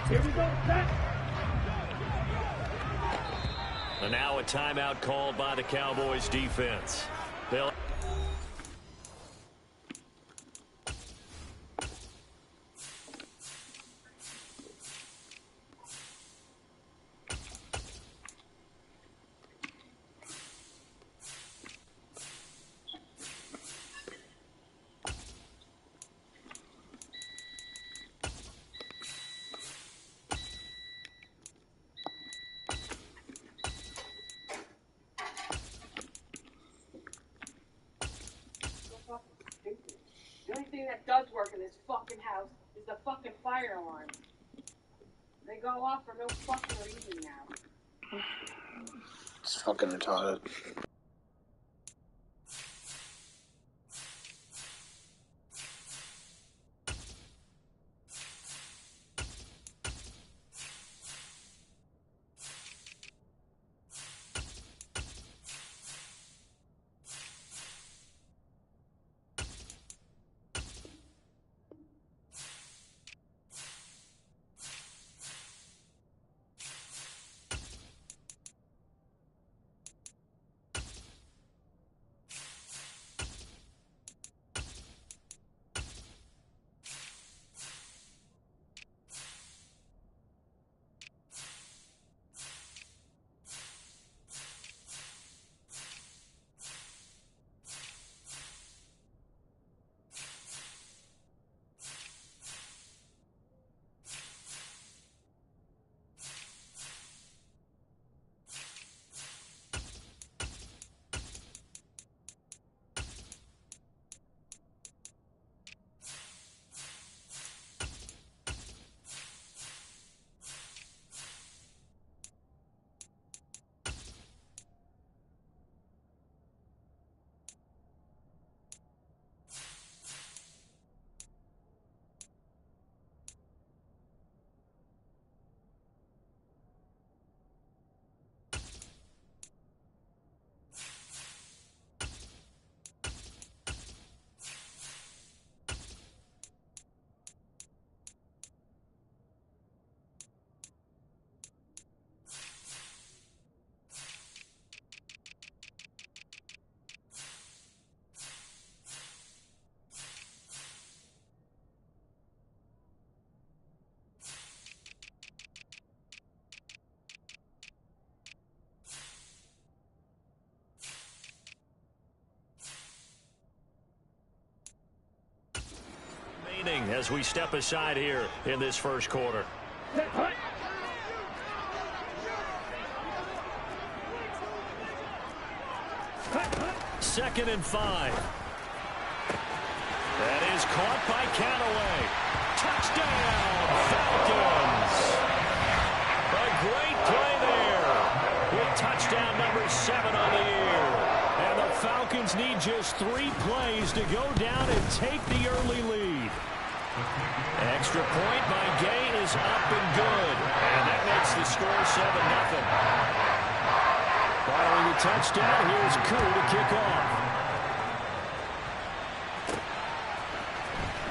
Here we go, set. And now a timeout called by the Cowboys defense. They'll The only thing that does work in this fucking house is the fucking fire alarm. They go off for no fucking reason now. It's fucking retarded. as we step aside here in this first quarter. Second and 5. That is caught by Callaway. Touchdown, Falcons. A great play there with touchdown number 7 on the year. And the Falcons need just 3 plays to go down and take the early lead. Extra point by Gay is up and good. And that makes the score 7-0. Following the touchdown, here's Koo to kick off.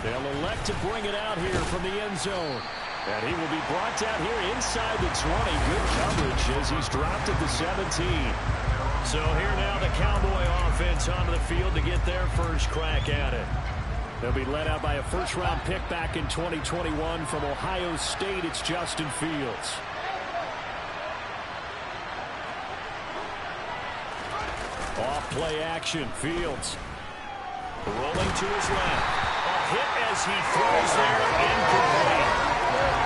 They'll elect to bring it out here from the end zone. And he will be brought down here inside the 20. Good coverage as he's dropped at the 17. So here now the Cowboy offense onto the field to get their first crack at it. They'll be led out by a first-round pick back in 2021 from Ohio State. It's Justin Fields. Off-play action. Fields rolling to his left. A hit as he throws there, incomplete.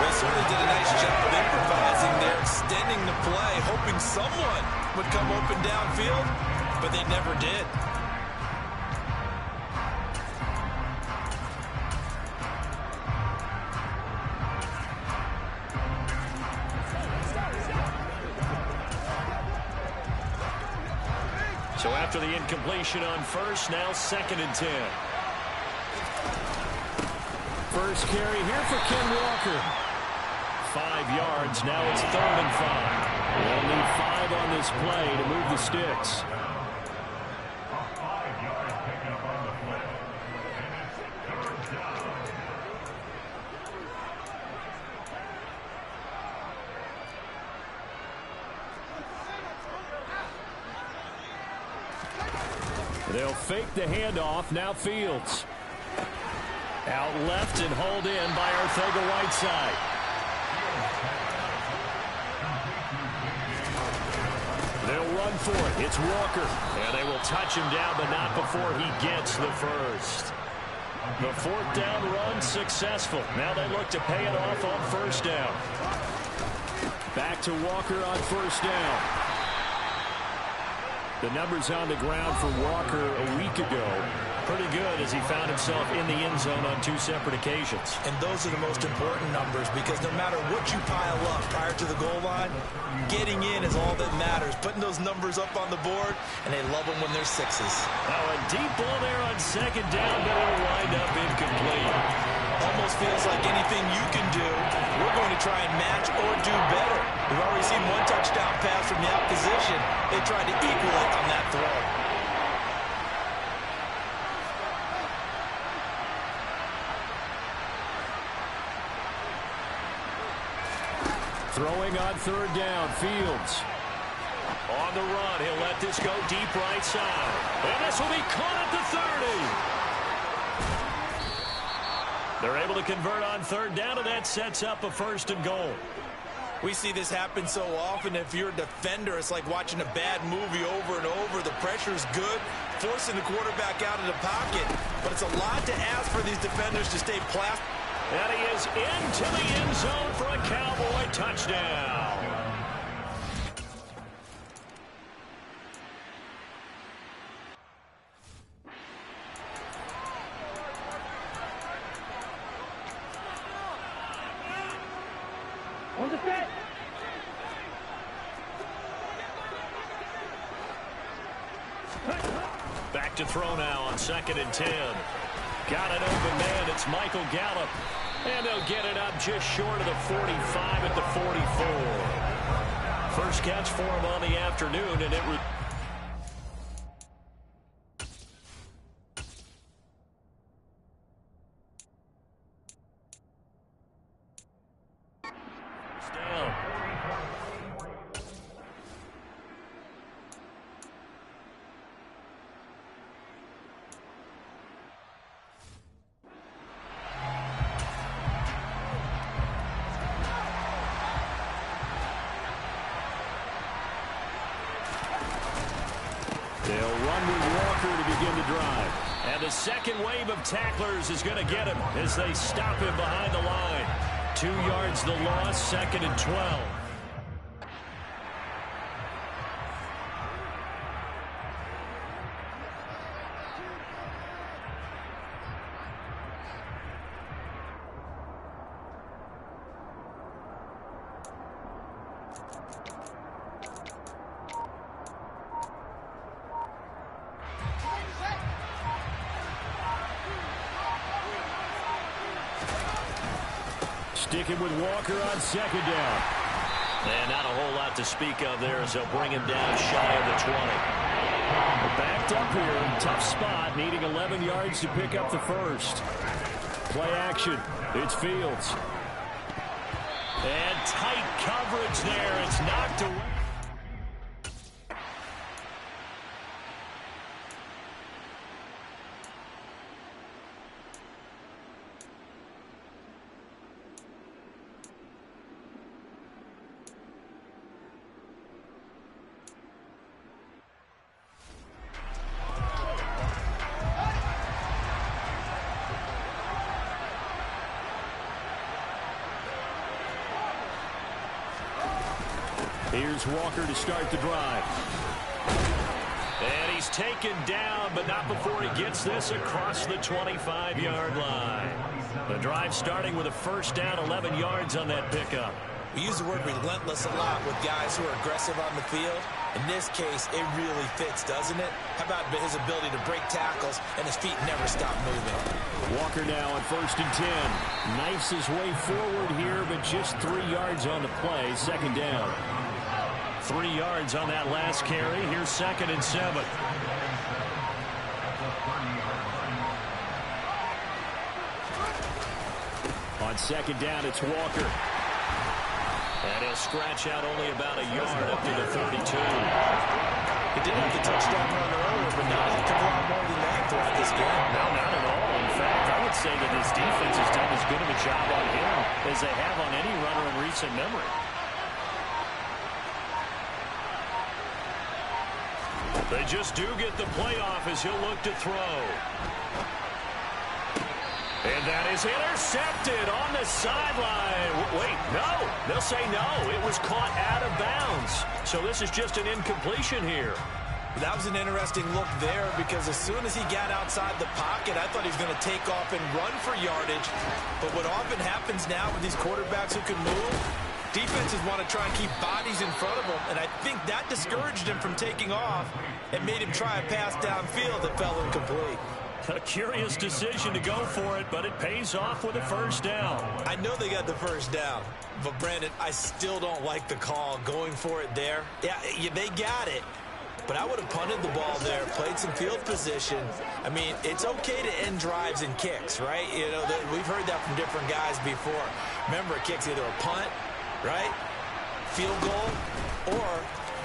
They certainly did a nice job of improvising there, extending the play, hoping someone would come open downfield, but they never did. So after the incompletion on first, now 2nd and 10. First carry here for Ken Walker. 5 yards. Now it's 3rd and 5. They'll need 5 on this play to move the sticks. They'll fake the handoff. Now Fields. Out left and hauled in by Arcega-Whiteside. They'll run for it. It's Walker. And they will touch him down, but not before he gets the first. The fourth down run successful. Now they look to pay it off on first down. Back to Walker on first down. The numbers on the ground for Walker a week ago, pretty good as he found himself in the end zone on 2 separate occasions. And those are the most important numbers because no matter what you pile up prior to the goal line, getting in is all that matters. Putting those numbers up on the board, and they love them when they're 6s. Now a deep ball there on second down, but it'll wind up incomplete. Almost feels like anything you can do, we're going to try and match or do better. We've already seen 1 touchdown pass from the opposition. They tried to equal it on that throw. Throwing on third down, Fields. On the run, he'll let this go deep right side. And this will be caught at the 30. They're able to convert on third down, and that sets up a 1st and goal. We see this happen so often. If you're a defender, it's like watching a bad movie over and over. The pressure's good, forcing the quarterback out of the pocket. But it's a lot to ask for these defenders to stay plastic. And he is into the end zone for a Cowboy touchdown. On the set. Back to throw now on 2nd and 10. Got an open man. It's Michael Gallup. And they'll get it up just short of the 45 at the 44. First catch for him on the afternoon, and it was... down. They'll run with Walker to begin the drive. And the second wave of tacklers is going to get him as they stop him behind the line. 2 yards the loss, 2nd and 12. Sticking with Walker on 2nd down. And not a whole lot to speak of there as they'll bring him down shy of the 20. Backed up here, tough spot, needing 11 yards to pick up the first. Play action, it's Fields. And tight coverage there, it's knocked away. Here's Walker to start the drive. And he's taken down, but not before he gets this across the 25-yard line. The drive starting with a first down, 11 yards on that pickup. We use the word relentless a lot with guys who are aggressive on the field. In this case, it really fits, doesn't it? How about his ability to break tackles and his feet never stop moving? Walker now on 1st and 10. Knifes his way forward here, but just 3 yards on the play, 2nd down. 3 yards on that last carry. Here's 2nd and 7. On 2nd down, it's Walker. And he'll scratch out only about a yard up to the 32. He did have the touchdown run earlier, but not a heck of a lot more than that throughout this game. No, not at all. In fact, I would say that his defense has done as good of a job on him as they have on any runner in recent memory. They just do get the playoff as he'll look to throw. And that is intercepted on the sideline. Wait, no. They'll say no. It was caught out of bounds. So this is just an incompletion here. That was an interesting look there because as soon as he got outside the pocket, I thought he was going to take off and run for yardage. But what often happens now with these quarterbacks who can move, defenses want to try and keep bodies in front of them, and I think that discouraged him from taking off and made him try a pass downfield that fell incomplete. A curious decision to go for it, but it pays off with a first down. I know they got the first down, but Brandon, I still don't like the call going for it there. Yeah, they got it, but I would have punted the ball there, played some field position. I mean, it's okay to end drives and kicks, right? You know, we've heard that from different guys before. Remember, a kick's either a punt, right, field goal, or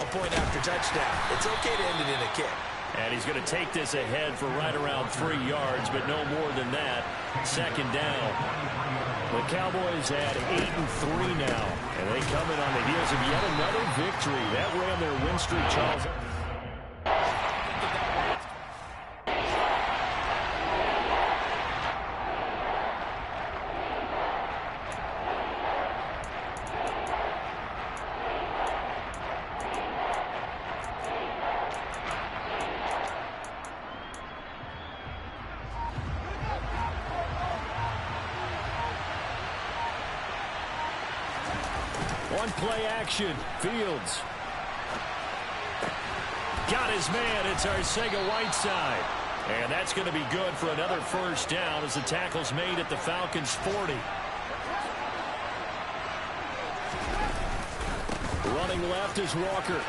a point after touchdown. It's okay to end it in a kick. And he's going to take this ahead for right around 3 yards, but no more than that. Second down. The Cowboys at 8-3 now, and they come in on the heels of yet another victory. That ran their win streak, Charles. On play action, Fields. Got his man, it's Arcega-Whiteside. And that's going to be good for another first down as the tackle's made at the Falcons' 40. Running left is Walker.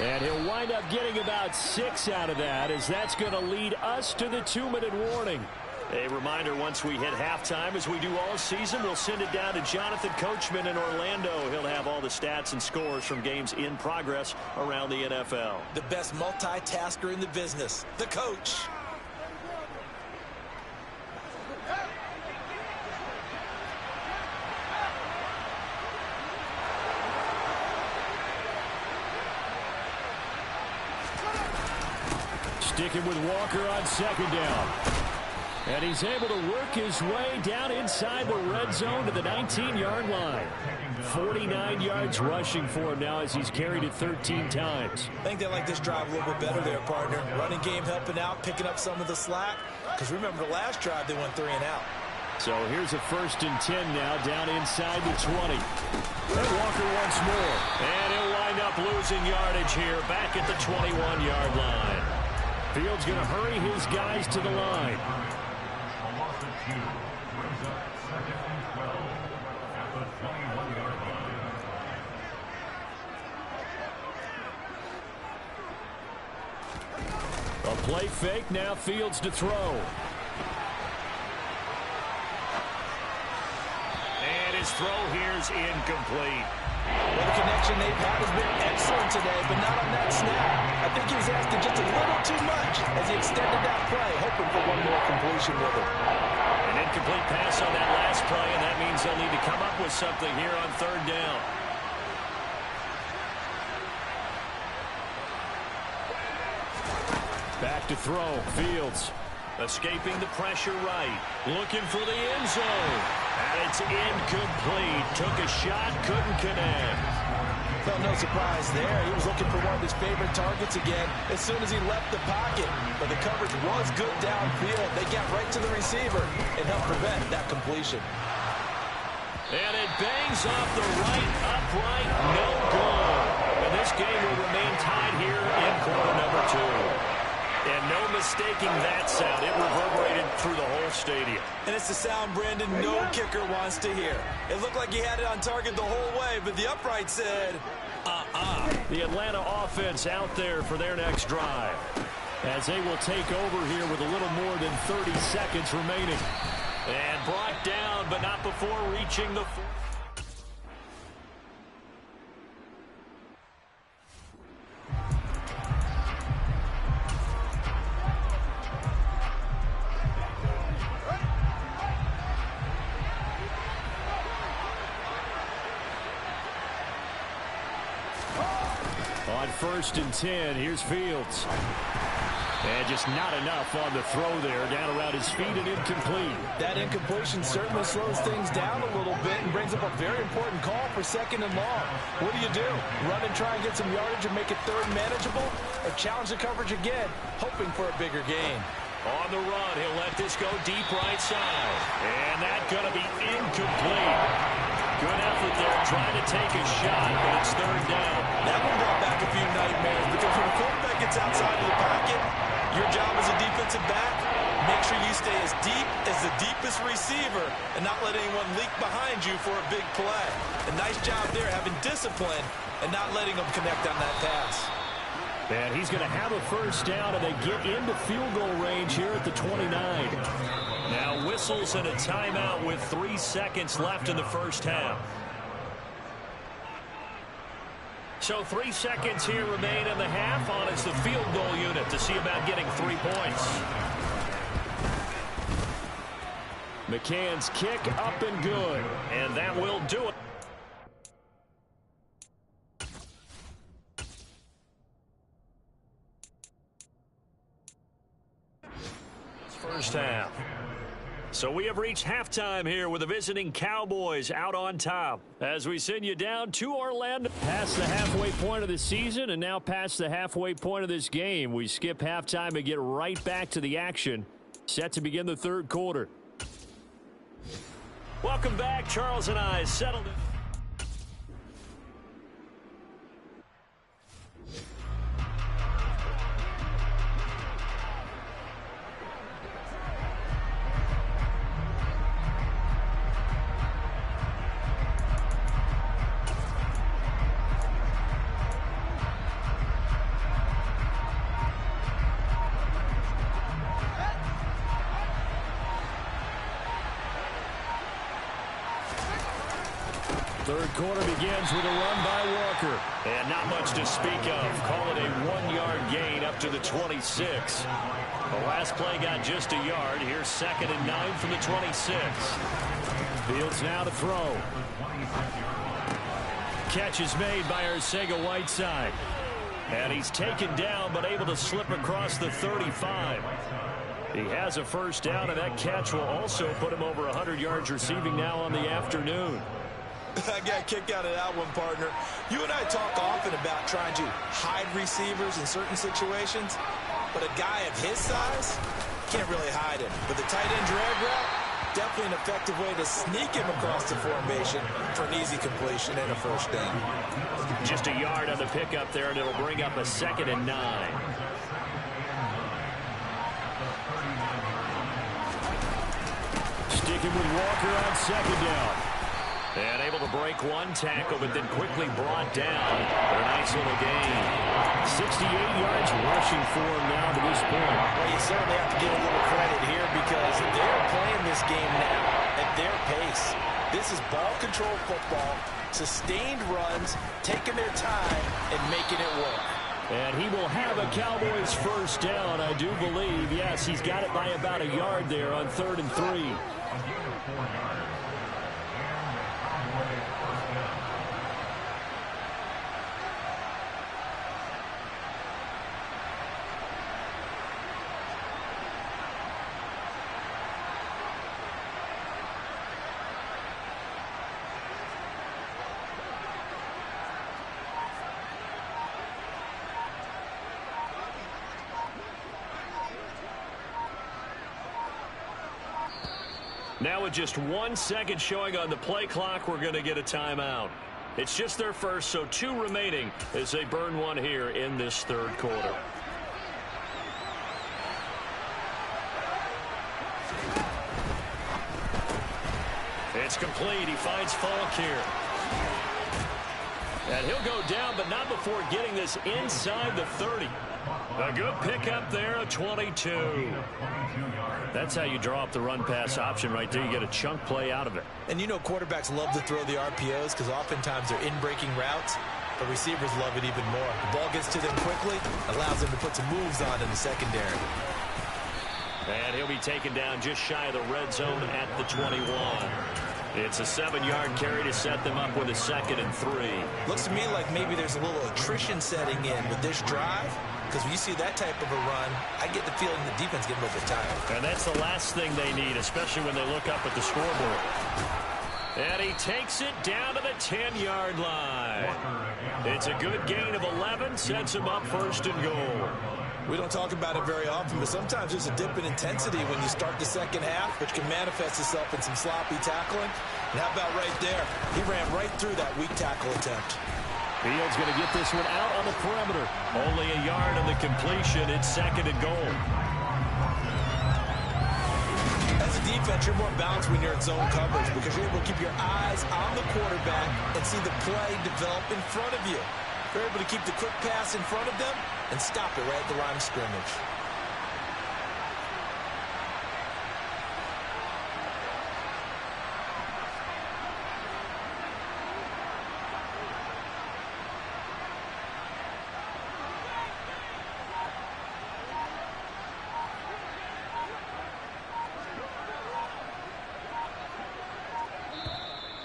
And he'll wind up getting about 6 out of that as that's going to lead us to the 2-minute warning. A reminder, once we hit halftime, as we do all season, we'll send it down to Jonathan Coachman in Orlando. He'll have all the stats and scores from games in progress around the NFL. The best multitasker in the business, the coach. Sticking with Walker on second down. And he's able to work his way down inside the red zone to the 19-yard line. 49 yards rushing for him now as he's carried it 13 times. I think they like this drive a little bit better there, partner. Running game helping out, picking up some of the slack. Because remember the last drive, they went 3 and out. So here's a 1st and 10 now down inside the 20. And Walker once more. And he'll wind up losing yardage here back at the 21-yard line. Fields going to hurry his guys to the line. A play fake, now Fields to throw. And his throw here's incomplete. Well, the connection they've had has been excellent today, but not on that snap. I think he was asking just a little too much as he extended that play, hoping for one more completion with it. An incomplete pass on that last play, and that means they'll need to come up with something here on 3rd down. Back to throw, Fields. Escaping the pressure right. Looking for the end zone. And it's incomplete. Took a shot, couldn't connect. Felt no surprise there. He was looking for one of his favorite targets again as soon as he left the pocket. But the coverage was good downfield. They got right to the receiver and helped prevent that completion. And it bangs off the right upright. No good. And this game will remain tied here in quarter number 2. And no mistaking that sound. It reverberated through the whole stadium. And it's the sound Brandon no kicker wants to hear. It looked like he had it on target the whole way, but the upright said, The Atlanta offense out there for their next drive. As they will take over here with a little more than 30 seconds remaining. And brought down, but not before reaching the... On 1st and 10, here's Fields. And just not enough on the throw there. Down around his feet and incomplete. That incompletion certainly slows things down a little bit and brings up a very important call for 2nd and long. What do? Run and try and get some yardage and make it 3rd and manageable? Or challenge the coverage again, hoping for a bigger gain? On the run, he'll let this go deep right side. And that's going to be incomplete. Good effort there, trying to take a shot, but it's 3rd down. That one brought back a few nightmares because when a quarterback gets outside of the pocket, your job as a defensive back, make sure you stay as deep as the deepest receiver and not let anyone leak behind you for a big play. A nice job there having discipline and not letting them connect on that pass. And he's going to have a 1st down, and they get into field goal range here at the 29. Now whistles and a timeout with 3 seconds left in the 1st half. So 3 seconds here remain in the half. On is the field goal unit to see about getting 3 points. McCann's kick up and good. And that will do it. First half. So we have reached halftime here with the visiting Cowboys out on top as we send you down to Orlando. Past the halfway point of the season and now past the halfway point of this game. We skip halftime and get right back to the action. Set to begin the 3rd quarter. Welcome back. Charles and I settled in. Third quarter begins with a run by Walker. And not much to speak of. Call it a 1-yard gain up to the 26. The last play got just a yard. Here's 2nd and 9 from the 26. Fields now to throw. Catch is made by Arcega-Whiteside. And he's taken down but able to slip across the 35. He has a 1st down, and that catch will also put him over 100 yards receiving now on the afternoon. I got a kick out of that one, partner. You and I talk often about trying to hide receivers in certain situations, but a guy of his size can't really hide him. But the tight end drag route, definitely an effective way to sneak him across the formation for an easy completion and a 1st down. Just a yard on the pickup there, and it'll bring up a 2nd and 9. Sticking with Walker on 2nd down. And able to break one tackle, but then quickly brought down for a nice little gain. 68 yards rushing for him now to this point. Well, you certainly have to give a little credit here because they're playing this game now at their pace. This is ball control football, sustained runs, taking their time, and making it work. And he will have a Cowboys 1st down, I do believe. Yes, he's got it by about a yard there on 3rd and 3. Now with just 1 second showing on the play clock, we're going to get a timeout. It's just their first, so 2 remaining as they burn one here in this 3rd quarter. It's complete. He finds Falk here. And he'll go down, but not before getting this inside the 30. A good pickup there, a 22. That's how you draw up the run-pass option right there. You get a chunk play out of it. And you know quarterbacks love to throw the RPOs because oftentimes they're in-breaking routes, but receivers love it even more. The ball gets to them quickly, allows them to put some moves on in the secondary. And he'll be taken down just shy of the red zone at the 21. It's a 7-yard carry to set them up with a 2nd and 3. Looks to me like maybe there's a little attrition setting in with this drive. Because when you see that type of a run, I get the feeling the defense getting a little bit tired. And that's the last thing they need, especially when they look up at the scoreboard. And he takes it down to the 10-yard line. It's a good gain of 11, sets him up 1st and goal. We don't talk about it very often, but sometimes there's a dip in intensity when you start the second half, which can manifest itself in some sloppy tackling. And how about right there? He ran right through that weak tackle attempt. Fields going to get this one out on the perimeter. Only a yard on the completion. It's 2nd and goal. As a defense, you're more balanced when you're in zone coverage because you're able to keep your eyes on the quarterback and see the play develop in front of you. You're able to keep the quick pass in front of them and stop it right at the line of scrimmage.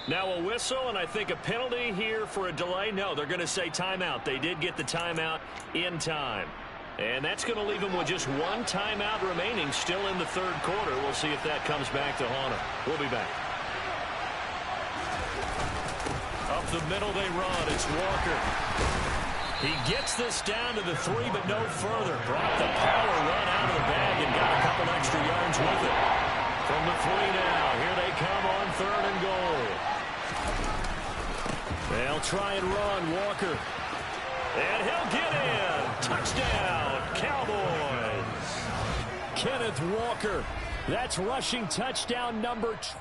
Now a whistle, and I think a penalty here for a delay. No, they're going to say timeout. They did get the timeout in time. And that's going to leave them with just one timeout remaining still in the 3rd quarter. We'll see if that comes back to haunt them. We'll be back. Up the middle they run. It's Walker. He gets this down to the 3, but no further. Brought the power run out of the bag and got a couple extra yards with it. From the 3 now. Here they come on 3rd and goal. They'll try and run, Walker. And he'll get in. Touchdown, Cowboys. Kenneth Walker. That's rushing touchdown number 2.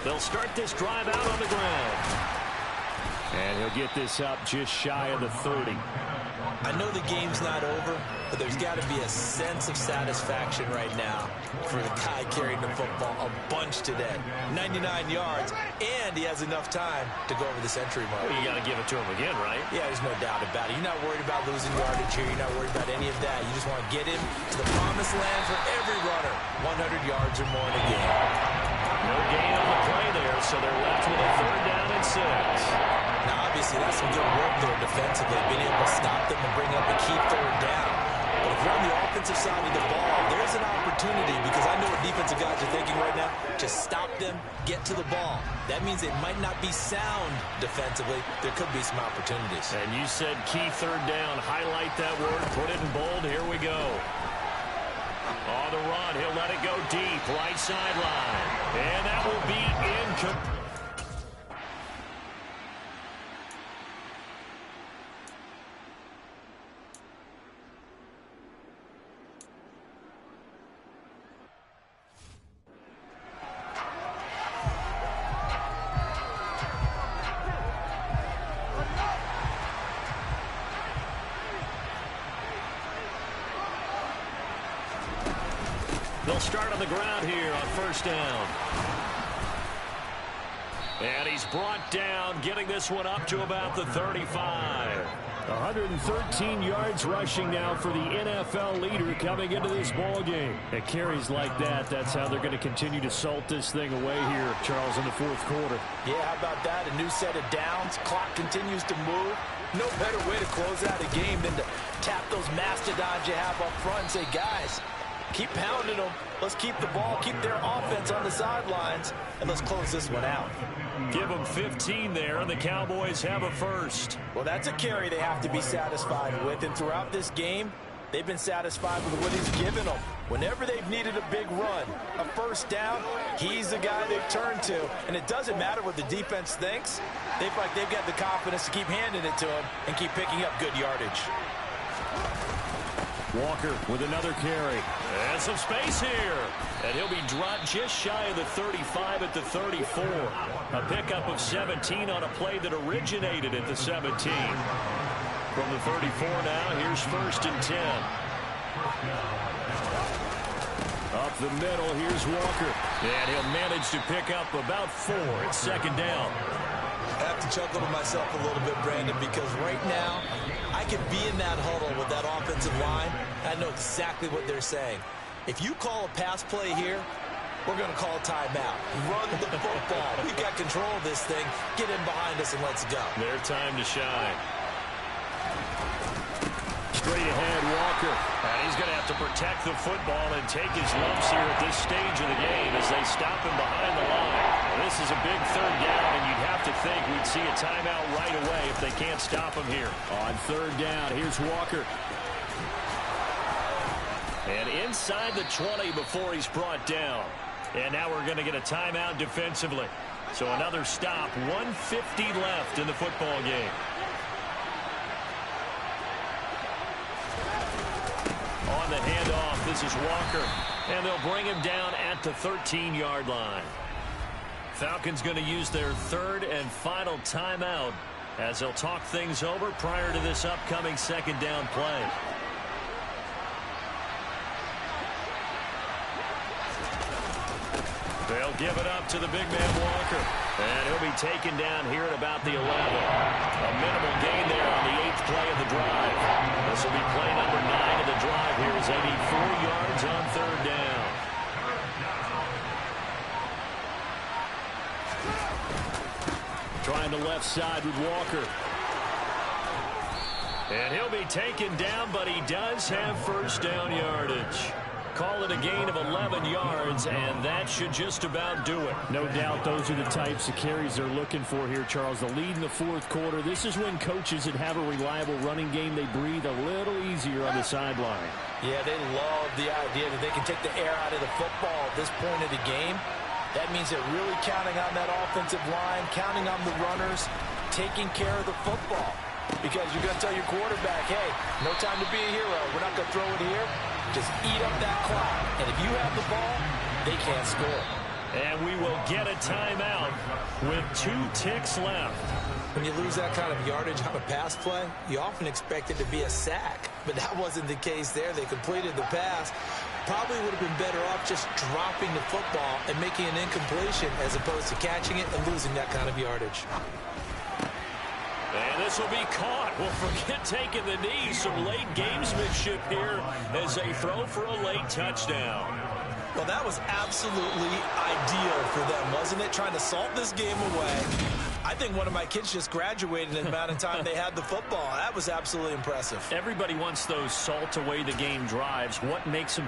They'll start this drive out on the ground. And he'll get this up just shy of the 30. I know the game's not over, but there's got to be a sense of satisfaction right now for the guy carrying the football a bunch today. 99 yards, and he has enough time to go over the century mark. Well, you got to give it to him again, right? Yeah, there's no doubt about it. You're not worried about losing yardage here. You're not worried about any of that. You just want to get him to the promised land for every runner. 100 yards or more in a game. No gain on the play there, so they're left with a 3rd down and 6. Now, obviously, that's some good work there defensively, being able to stop them and bring up a key 3rd down. But if you're on the offensive side of the ball, there's an opportunity, because I know what defensive guys are thinking right now. Just stop them, get to the ball. That means it might not be sound defensively. There could be some opportunities. And you said key 3rd down. Highlight that word, put it in bold. Here we go. On the run, he'll let it go deep, right sideline. And that will be incomplete. They'll start on the ground here on 1st down. And he's brought down, getting this one up to about the 35. 113 yards rushing now for the NFL leader coming into this ball game. At carries like that, that's how they're going to continue to salt this thing away here, Charles, in the 4th quarter. Yeah, how about that? A new set of downs. Clock continues to move. No better way to close out a game than to tap those mastodons you have up front and say, guys, keep pounding them. Let's keep the ball, keep their offense on the sidelines, and let's close this one out. Give them 15 there, and the Cowboys have a 1st. Well, that's a carry they have to be satisfied with. And throughout this game, They've been satisfied with what he's given them. Whenever they've needed a big run, a first down, he's the guy they've turned to. And it doesn't matter what the defense thinks. They feel like they've got the confidence to keep handing it to him and keep picking up good yardage. Walker with another carry. And some space here. And he'll be dropped just shy of the 35 at the 34. A pickup of 17 on a play that originated at the 17. From the 34 now, here's 1st and 10. Up the middle, here's Walker. And he'll manage to pick up about 4 at 2nd down. I have to chuckle to myself a little bit, Brandon, because right now I could be in that huddle with that offensive line. I know exactly what they're saying. If you call a pass play here, we're going to call a timeout. Run the football. We've got control of this thing. Get in behind us and let's go. Their time to shine. Straight ahead, Walker. And he's going to have to protect the football and take his lumps here at this stage of the game as they stop him behind the line. This is a big 3rd down, and you'd have to think we'd see a timeout right away if they can't stop him here. On 3rd down, here's Walker. And inside the 20 before he's brought down. And now we're going to get a timeout defensively. So another stop, 1:50 left in the football game. On the handoff, this is Walker. And they'll bring him down at the 13-yard line. Falcons going to use their 3rd and final timeout as they'll talk things over prior to this upcoming 2nd down play. They'll give it up to the big man Walker. And he'll be taken down here at about the 11. A minimal gain there on the 8th play of the drive. This will be play number 9 of the drive here as they need 4 yards on 3rd down. Trying the left side with Walker. And he'll be taken down, but he does have 1st down yardage. Call it a gain of 11 yards, and that should just about do it. No doubt those are the types of carries they're looking for here, Charles. The lead in the 4th quarter. This is when coaches that have a reliable running game, they breathe a little easier on the sideline. Yeah, they love the idea that they can take the air out of the football at this point of the game. That means they're really counting on that offensive line, counting on the runners, taking care of the football. Because you're going to tell your quarterback, hey, no time to be a hero. We're not going to throw it here. Just eat up that clock. And if you have the ball, they can't score. And we will get a timeout with 2 ticks left. When you lose that kind of yardage on a pass play, you often expect it to be a sack. But that wasn't the case there. They completed the pass. Probably would have been better off just dropping the football and making an incompletion as opposed to catching it and losing that kind of yardage. And this will be caught. Well, forget taking the knee. Some late gamesmanship here as they throw for a late touchdown. Well, that was absolutely ideal for them, wasn't it? Trying to salt this game away. I think one of my kids just graduated in the amount of time they had the football. That was absolutely impressive. Everybody wants those salt away the game drives. What makes them